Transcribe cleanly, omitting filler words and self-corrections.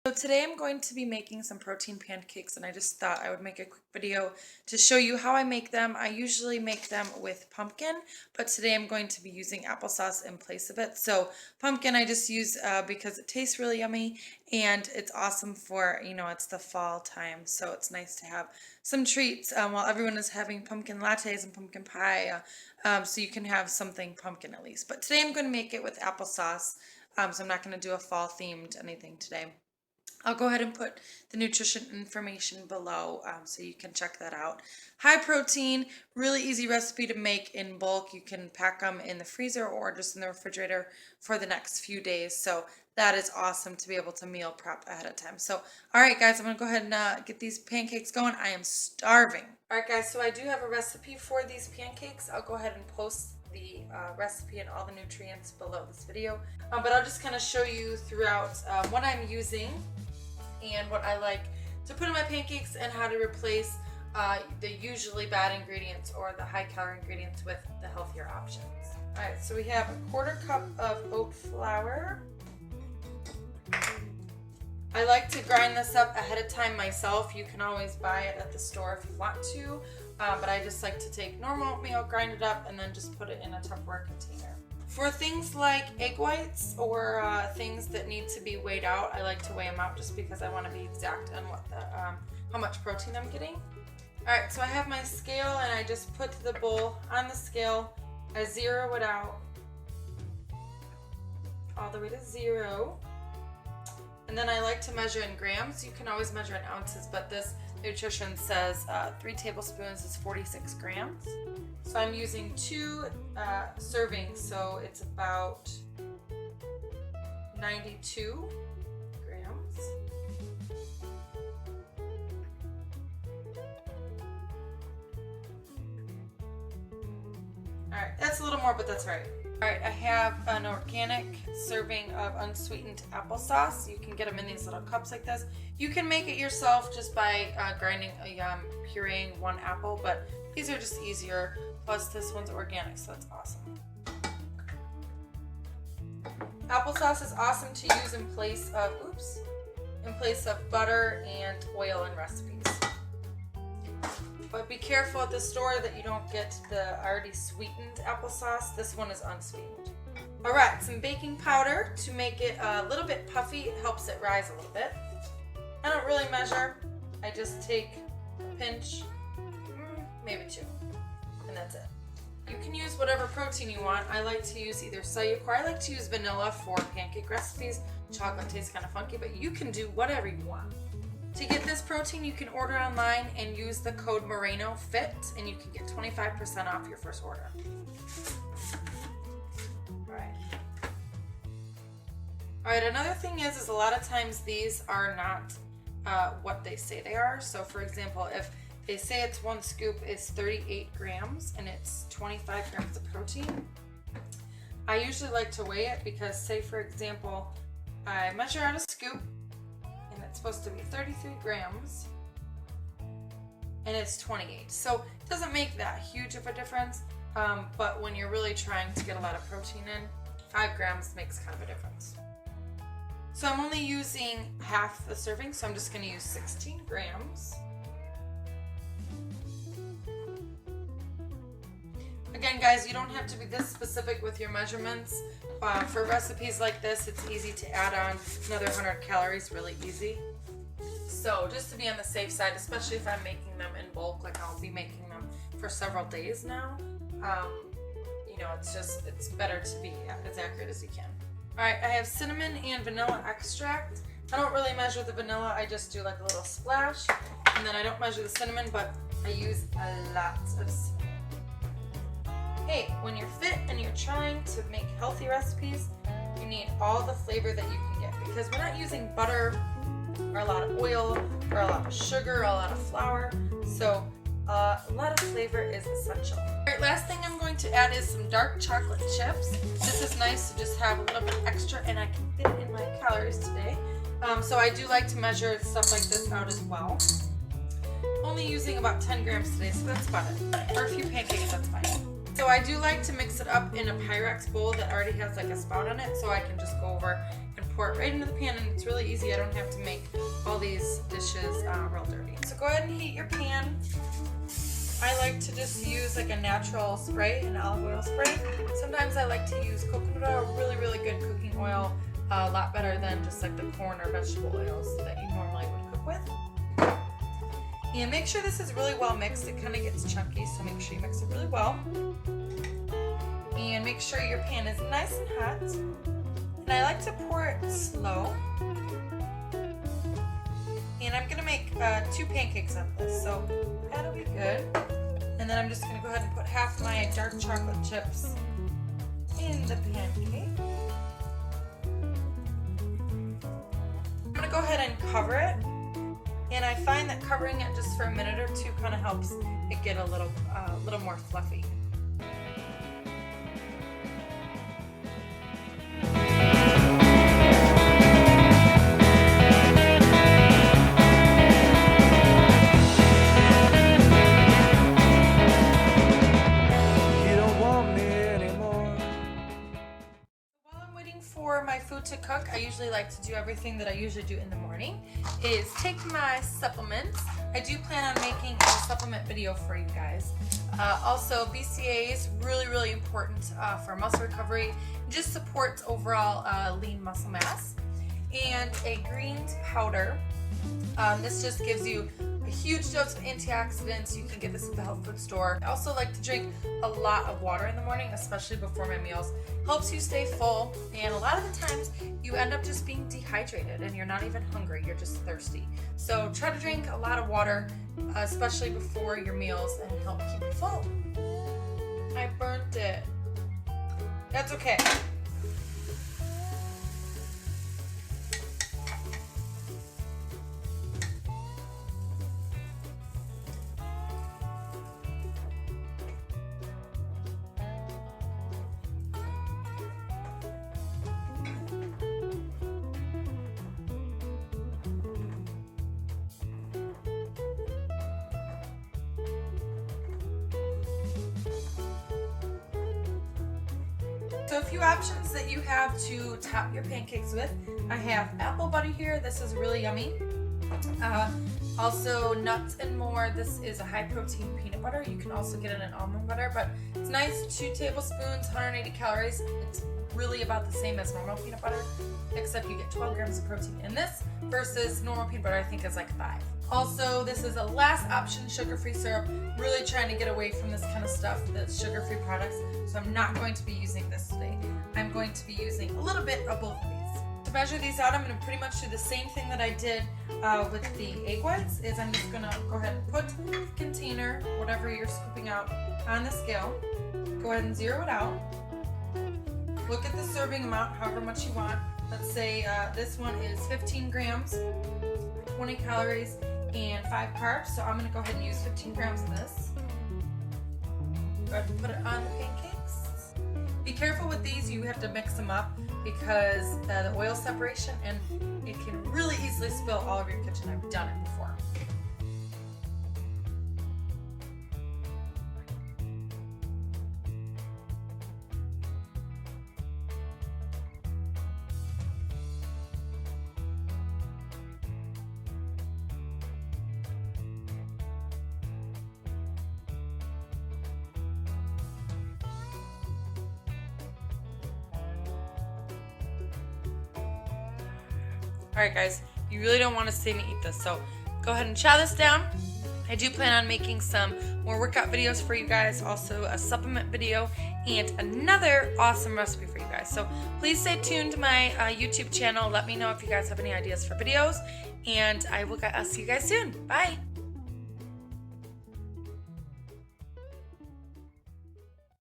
So today I'm going to be making some protein pancakes, and I just thought I would make a quick video to show you how I make them. I usually make them with pumpkin, but today I'm going to be using applesauce in place of it. So pumpkin I just use because it tastes really yummy and it's awesome for, it's the fall time. So it's nice to have some treats while everyone is having pumpkin lattes and pumpkin pie. So you can have something pumpkin at least. But today I'm going to make it with applesauce. So I'm not going to do a fall themed anything today. I'll go ahead and put the nutrition information below so you can check that out. High protein, really easy recipe to make in bulk. You can pack them in the freezer or just in the refrigerator for the next few days. So that is awesome to be able to meal prep ahead of time. So, all right, guys, I'm going to go ahead and get these pancakes going. I am starving. All right, guys, so I do have a recipe for these pancakes. I'll go ahead and post the recipe and all the nutrients below this video. But I'll just kind of show you throughout what I'm using and what I like to put in my pancakes and how to replace the usually bad ingredients or the high calorie ingredients with the healthier options. Alright, so we have a 1/4 cup of oat flour. I like to grind this up ahead of time myself. You can always buy it at the store if you want to, but I just like to take normal oatmeal, grind it up, and then just put it in a Tupperware container. For things like egg whites or things that need to be weighed out, I like to weigh them out just because I want to be exact on what how much protein I'm getting. Alright, so I have my scale and I just put the bowl on the scale. I zero it out all the way to 0. And then I like to measure in grams. You can always measure in ounces, but this nutrition says 3 tablespoons is 46 grams. So I'm using 2 servings, so it's about 92 grams. Alright, that's a little more, but that's right. Alright, I have an organic serving of unsweetened applesauce. You can get them in these little cups like this. You can make it yourself just by pureeing 1 apple, but these are just easier. Plus this one's organic, so that's awesome. Applesauce is awesome to use in place of butter and oil in recipes. But be careful at the store that you don't get the already sweetened applesauce. This one is unsweetened. Alright, some baking powder to make it a little bit puffy. It helps it rise a little bit. I don't really measure. I just take a pinch, maybe 2, and that's it. You can use whatever protein you want. I like to use either Cellucor. I like to use vanilla for pancake recipes. Chocolate tastes kind of funky, but you can do whatever you want. To get this protein, you can order online and use the code MORENOFIT, and you can get 25% off your first order. Alright, another thing is a lot of times these are not what they say they are. So for example, if they say it's 1 scoop is 38 grams and it's 25 grams of protein, I usually like to weigh it because, say for example, I measure out a scoop and it's supposed to be 33 grams and it's 28. So it doesn't make that huge of a difference, but when you're really trying to get a lot of protein in, 5 grams makes kind of a difference. So I'm only using half the serving, so I'm just going to use 16 grams. Again, guys, you don't have to be this specific with your measurements. For recipes like this, it's easy to add on another 100 calories really easy. So just to be on the safe side, especially if I'm making them in bulk, like I'll be making them for several days now, it's better to be as accurate as you can. Alright, I have cinnamon and vanilla extract. I don't really measure the vanilla, I just do like a little splash. And then I don't measure the cinnamon, but I use a lot of cinnamon. Hey, when you're fit and you're trying to make healthy recipes, you need all the flavor that you can get, because we're not using butter or a lot of oil or a lot of sugar or a lot of flour. So a lot of flavor is essential. Alright, last thing I'm going to add is some dark chocolate chips. This is nice to just have a little bit extra, and I can fit it in my calories today. So I do like to measure stuff like this out as well. Only using about 10 grams today, so that's about it. For a few pancakes, that's fine. So I do like to mix it up in a Pyrex bowl that already has like a spout on it, so I can just go over and pour pour it right into the pan, and it's really easy. I don't have to make all these dishes real dirty. So go ahead and heat your pan. I like to just use like a natural spray, an olive oil spray. Sometimes I like to use coconut oil, really good cooking oil, a lot better than just like the corn or vegetable oils that you normally would cook with. And make sure this is really well mixed. It kind of gets chunky, so make sure you mix it really well. And make sure your pan is nice and hot. And I like to pour it slow. And I'm gonna make 2 pancakes of this, so that'll be good. And then I'm just gonna go ahead and put half my dark chocolate chips in the pancake. I'm gonna go ahead and cover it. And I find that covering it just for a minute or two kind of helps it get a little more fluffy. For my food to cook, I usually like to do everything that I usually do in the morning, is take my supplements. I do plan on making a supplement video for you guys. Also, BCA is really important for muscle recovery. It just supports overall lean muscle mass. And a greens powder. This just gives you a huge dose of antioxidants. You can get this at the health food store. I also like to drink a lot of water in the morning, especially before my meals. Helps you stay full, and a lot of the times you end up just being dehydrated and you're not even hungry, you're just thirsty. So try to drink a lot of water, especially before your meals, and help keep you full. I burnt it. That's okay. So a few options that you have to top your pancakes with. I have apple butter here. This is really yummy. Also nuts and more. This is a high protein peanut butter. You can also get it in almond butter, but it's nice. 2 tablespoons, 180 calories. It's really about the same as normal peanut butter, except you get 12 grams of protein in this versus normal peanut butter I think is like 5. Also, this is a last option sugar-free syrup. Really trying to get away from this kind of stuff, that's sugar-free products, so I'm not going to be using this today. I'm going to be using a little bit of both of these. To measure these out, I'm going to pretty much do the same thing that I did with the egg whites, is I'm just going to go ahead and put the container, whatever you're scooping out, on the scale. Go ahead and zero it out. Look at the serving amount, however much you want. Let's say this one is 15 grams, 20 calories, and 5 carbs. So I'm going to go ahead and use 15 grams of this. Go ahead and put it on the pancakes. Be careful with these, you have to mix them up because the oil separation, and it can really easily spill all over your kitchen. I've done it before. Alright guys, you really don't want to see me eat this, so go ahead and chow this down. I do plan on making some more workout videos for you guys, also a supplement video, and another awesome recipe for you guys. So please stay tuned to my YouTube channel. Let me know if you guys have any ideas for videos, and I'll see you guys soon. Bye!